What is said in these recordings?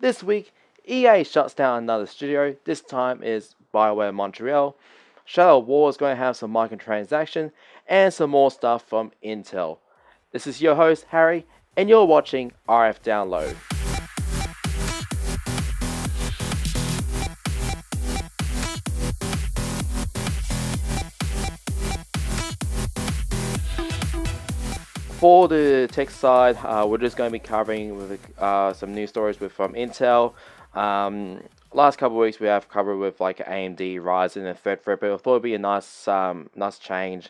This week, EA shuts down another studio. This time is BioWare Montreal. Shadow War is going to have some microtransaction and some more stuff from Intel. This is your host, Harry, and you're watching RF Download. For the tech side, we're just going to be covering with some news stories from Intel. Last couple of weeks we have covered with like AMD, Ryzen, and Threadripper, but I thought it'd be a nice change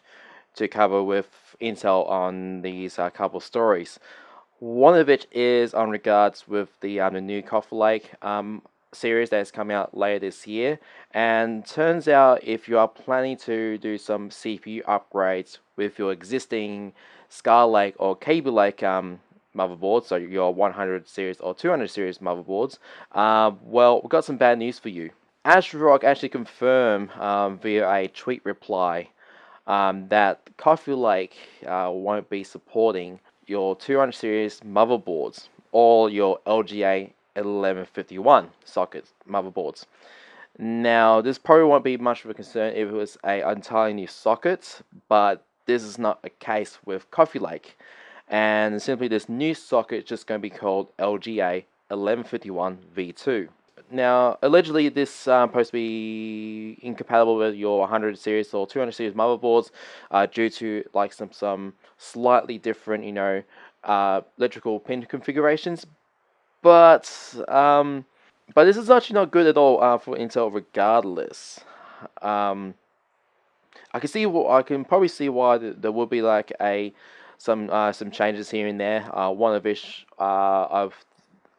to cover with Intel on these couple of stories. One of it is on regards with the new Coffee Lake series that's coming out later this year. And turns out if you are planning to do some CPU upgrades with your existing Skylake or Kaby Lake motherboards, so your 100 series or 200 series motherboards, well, we've got some bad news for you. ASRock actually confirmed via a tweet reply that Coffee Lake won't be supporting your 200 series motherboards or your LGA 1151 socket motherboards. Now, this probably won't be much of a concern if it was an entirely new socket, but this is not a case with Coffee Lake. And simply, this new socket is just going to be called LGA 1151 V2. Now, allegedly, this supposed to be incompatible with your 100 series or 200 series motherboards due to like some slightly different, electrical pin configurations. But this is actually not good at all for Intel, regardless. I can probably see why there would be like some changes here and there. One of which I've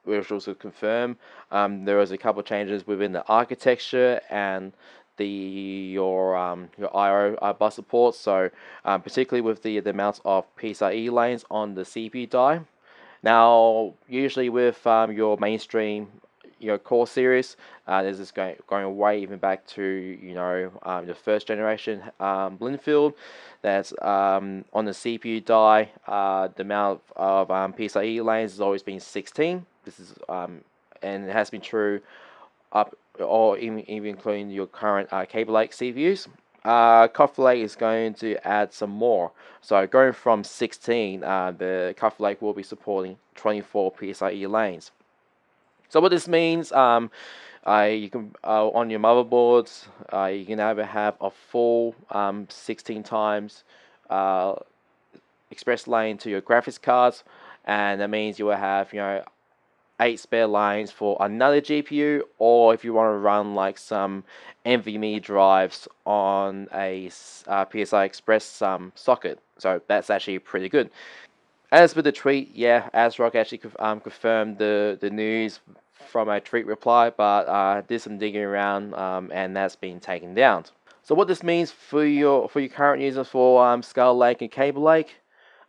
which also confirm there was a couple of changes within the architecture and your I/O bus support. So particularly with the amount of PCIe lanes on the CPU die. Now, usually with your mainstream, core series, this is going way even back to the first generation Blinfield. That's on the CPU die. The amount of PCIe lanes has always been 16. This is and it has been true up or even including your current Kaby Lake CPUs. Coffee Lake is going to add some more. So going from 16, the Coffee Lake will be supporting 24 PCIe lanes. So what this means, you can on your motherboards, you can either have a full 16 times express lane to your graphics cards, and that means you will have 8 spare lines for another GPU, or if you want to run like some NVMe drives on a PCI Express socket. So that's actually pretty good. As for the tweet, yeah, ASRock actually confirmed the news from a tweet reply, but did some digging around, and that's been taken down. So what this means for your current users for Skylake and Kaby Lake,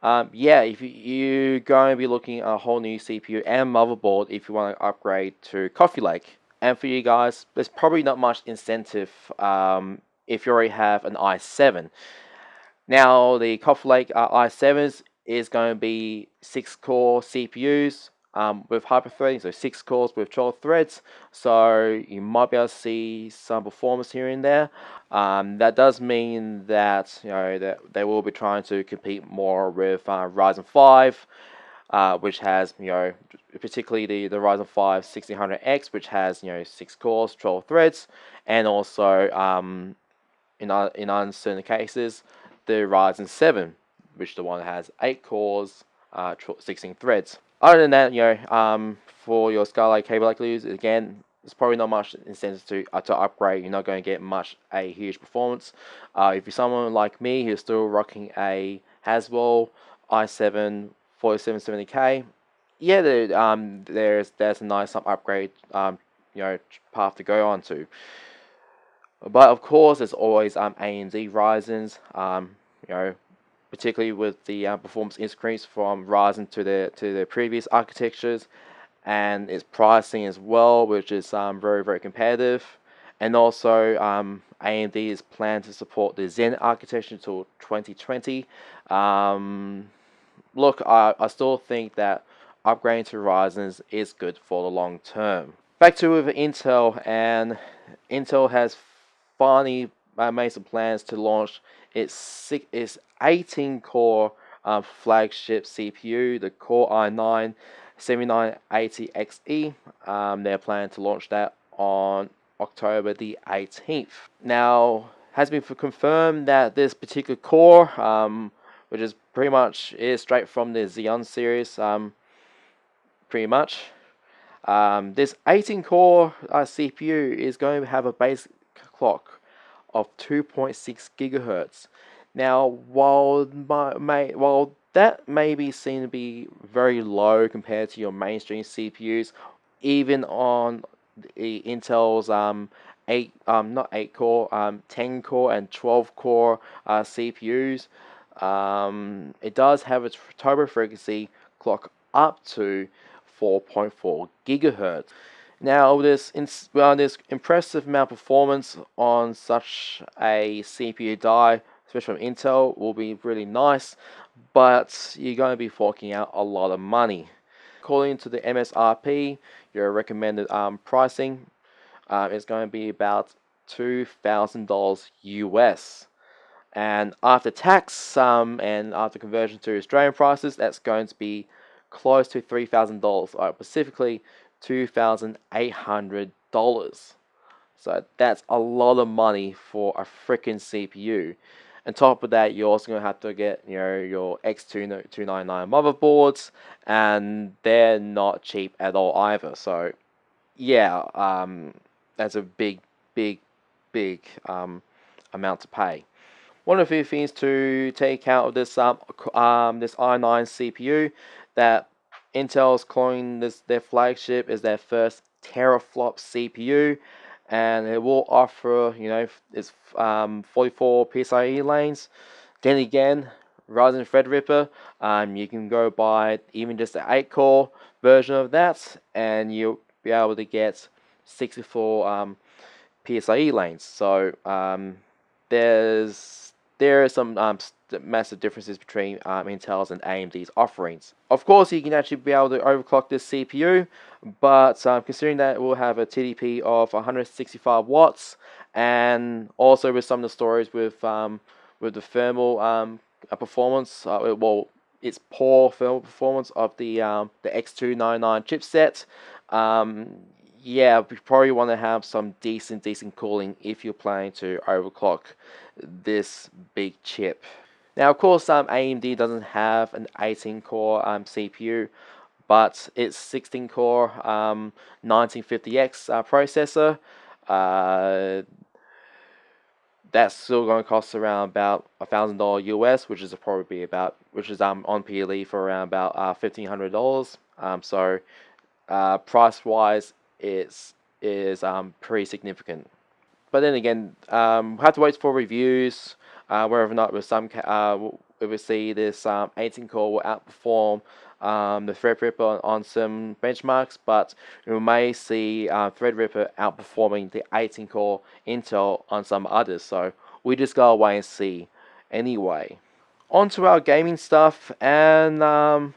yeah, if you're going to be looking at a whole new CPU and motherboard if you want to upgrade to Coffee Lake. And for you guys, there's probably not much incentive if you already have an i7. Now, the Coffee Lake i7s is going to be 6-core CPUs with hyperthreading, so 6 cores with 12 threads. So you might be able to see some performance here and there. That does mean that that they will be trying to compete more with Ryzen 5, which has particularly the Ryzen 5 1600X, which has 6 cores, 12 threads, and also in uncertain cases the Ryzen 7, which is the one that has 8 cores, 16 threads. Other than that, for your Skylake Kaby Lake users, again, there's probably not much incentive to upgrade. You're not going to get a huge performance. If you're someone like me who's still rocking a Haswell i7 4770K, yeah, there's a nice upgrade path to go on to. But of course, there's always AMD Ryzen's, particularly with the performance increase from Ryzen to the previous architectures, and its pricing as well, which is very, very competitive. And also, AMD is planned to support the Zen architecture until 2020. Look, I still think that upgrading to Ryzen's is good for the long term. Back to with Intel, and Intel has finally made some plans to launch its 18 core flagship CPU, the Core i9 7980XE. They're planning to launch that on October the 18th. Now, has been confirmed that this particular core, which is pretty much is straight from the Xeon series, pretty much. This 18 core CPU is going to have a base clock of 2.6 gigahertz. Now, while that may be seen to be very low compared to your mainstream CPUs, even on the Intel's 10 core and 12 core CPUs, it does have its turbo frequency clock up to 4.4 gigahertz. Now, this impressive amount of performance on such a CPU die, especially from Intel, will be really nice, but you're going to be forking out a lot of money. According to the MSRP, your recommended pricing is going to be about $2,000 US. And after tax and after conversion to Australian prices, that's going to be close to $3,000, or specifically $2,800. So that's a lot of money for a freaking CPU. On top of that, you're also going to have to get your X299 motherboards, and they're not cheap at all either. So yeah, that's a big amount to pay. One of the things to take out of this this i9 CPU that Intel's calling their flagship is their first teraflop CPU, and it will offer its 44 PCIe lanes. Then again, Ryzen Threadripper, you can go buy even just the 8-core version of that, and you'll be able to get 64 PCIe lanes. So there are some massive differences between Intel's and AMD's offerings. Of course, you can actually be able to overclock this CPU, but considering that it will have a TDP of 165 watts, and also with some of the stories with the thermal performance, it's poor thermal performance of the X299 chipset. Yeah, we probably want to have some decent cooling if you're planning to overclock this big chip. Now, of course, AMD doesn't have an 18-core CPU, but its 16-core 1950X processor, that's still going to cost around about $1,000 US, which is on PLE for around about $1,500. So price wise, is pretty significant. But then again, we have to wait for reviews whether or not if we see this 18 core will outperform the Threadripper on some benchmarks, but we may see Threadripper outperforming the 18 core Intel on some others. So we just gotta wait and see. Anyway, on to our gaming stuff, and I'm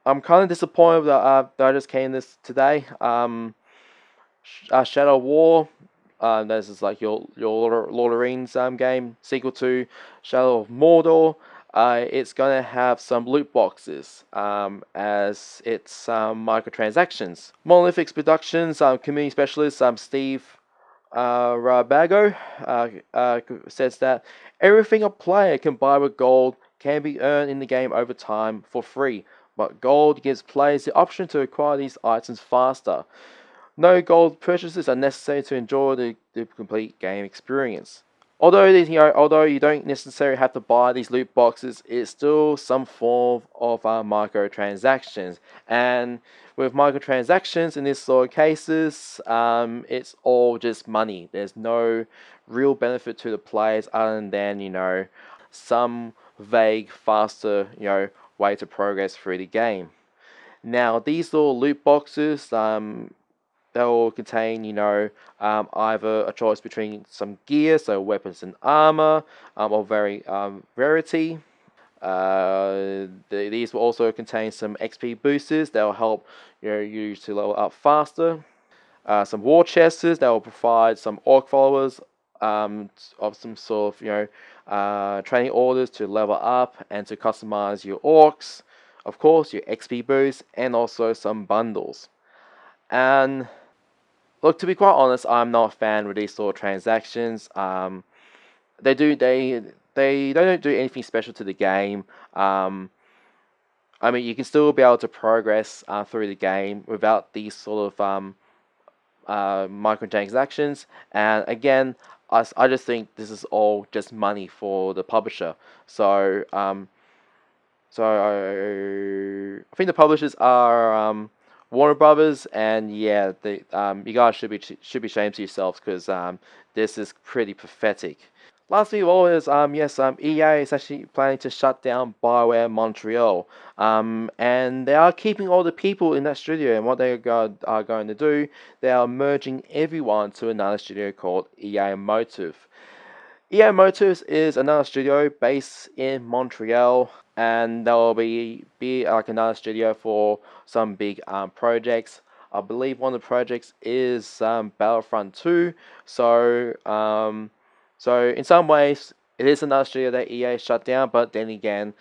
kind of disappointed that I just came this today. Shadow War. This is like your Lord of the Rings game, sequel to Shadow of Mordor. It's going to have some loot boxes as it's microtransactions. Monolithic's Productions community specialist Steve Rabago says that everything a player can buy with gold can be earned in the game over time for free, but gold gives players the option to acquire these items faster. No gold purchases are necessary to enjoy the complete game experience. Although you don't necessarily have to buy these loot boxes, it's still some form of microtransactions. And with microtransactions in this sort of cases, it's all just money. There's no real benefit to the players other than some vague, faster way to progress through the game. Now these little loot boxes, they will contain, either a choice between some gear, so weapons and armor, or rarity. These will also contain some XP boosters that will help you to level up faster. Some war chests that will provide some orc followers of some sort of training orders to level up and to customize your orcs. Of course, your XP boost and also some bundles. And look, to be quite honest, I'm not a fan with these sort of transactions. They don't do anything special to the game. I mean, you can still be able to progress through the game without these sort of microtransactions. And again, I just think this is all just money for the publisher. So I think the publishers are Warner Brothers, and yeah, you guys should be ashamed to yourselves because this is pretty pathetic. Lastly of all is yes, EA is actually planning to shut down BioWare Montreal, and they are keeping all the people in that studio. And what they are going to do, they are merging everyone to another studio called EA Motive. EA Motive is another studio based in Montreal, and there will be like another studio for some big projects. I believe one of the projects is Battlefront 2. So in some ways, it is another studio that EA shut down, but then again,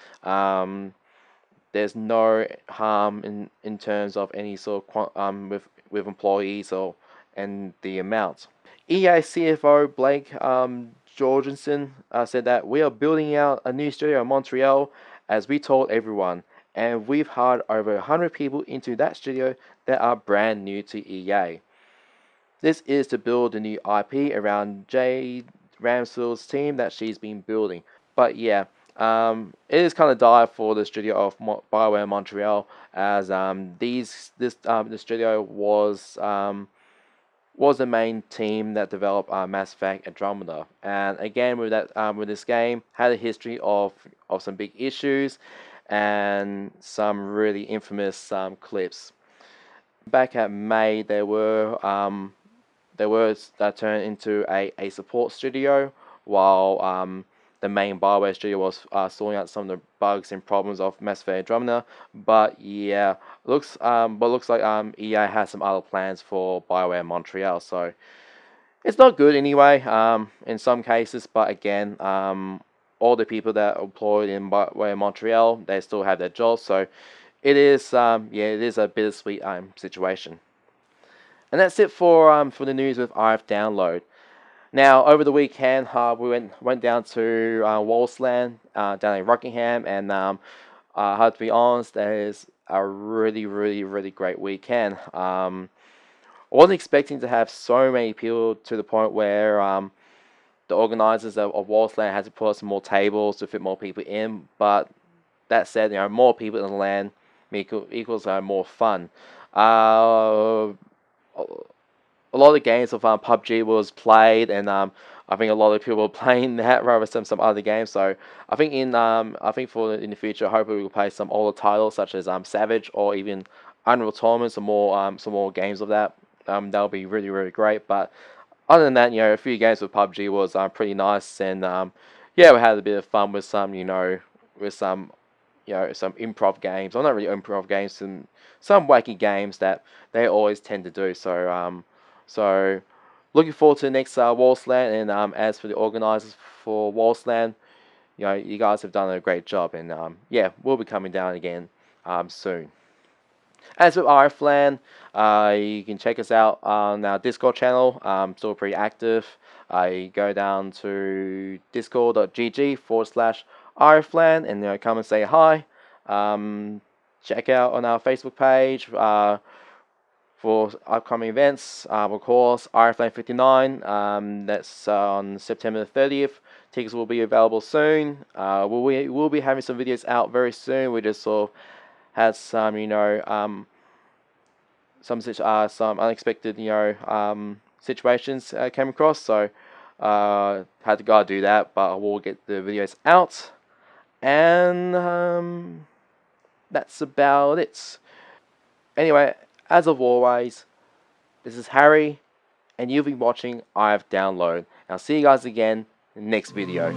there's no harm in terms of any sort of with employees and the amount. EA CFO Blake Jorgensen said that we are building out a new studio in Montreal, as we told everyone, and we've hired over 100 people into that studio that are brand new to EA. This is to build a new IP around Jade Ramsfield's team that she's been building. But yeah, it is kind of dire for the studio of BioWare Montreal, as the studio was the main team that developed Mass Effect Andromeda. And again, with this game, had a history of some big issues and some really infamous clips. Back at May, they were turned into a support studio, while the main BioWare studio was sorting out some of the bugs and problems of Mass Effect Andromeda. But yeah, looks like EA has some other plans for BioWare Montreal, so it's not good anyway. In some cases, but again, all the people that are employed in BioWare Montreal, they still have their jobs, so it is it is a bittersweet situation. And that's it for the news with RF Download. Now, over the weekend, we went down to Walsland down in Rockingham, and I have to be honest, that is a really great weekend. I wasn't expecting to have so many people, to the point where the organisers of Walsland had to put up some more tables to fit more people in. But that said, more people in the land equals more fun. A lot of the games of PUBG was played, and I think a lot of people were playing that rather than some other games. So I think in the future, hopefully we will play some older titles such as Savage or even Unreal Tournament, some more games of that. That'll be really great. But other than that, a few games with PUBG was pretty nice, and yeah, we had a bit of fun with some some improv games, or not really improv games, some wacky games that they always tend to do. So looking forward to the next Walsland, and as for the organisers for Walsland, you guys have done a great job, and yeah, we'll be coming down again soon. As with RFLAN, you can check us out on our Discord channel. Still pretty active. You go down to discord.gg/RFLAN and come and say hi. Check out on our Facebook page for upcoming events. Of course, RFLAN 59. That's on September 30th. Tickets will be available soon. We'll be having some videos out very soon. We just sort of had some some unexpected situations came across, so had to go do that, but we'll get the videos out, and that's about it. Anyway, as of always, this is Harry, and you've been watching RF Download. I'll see you guys again in the next video.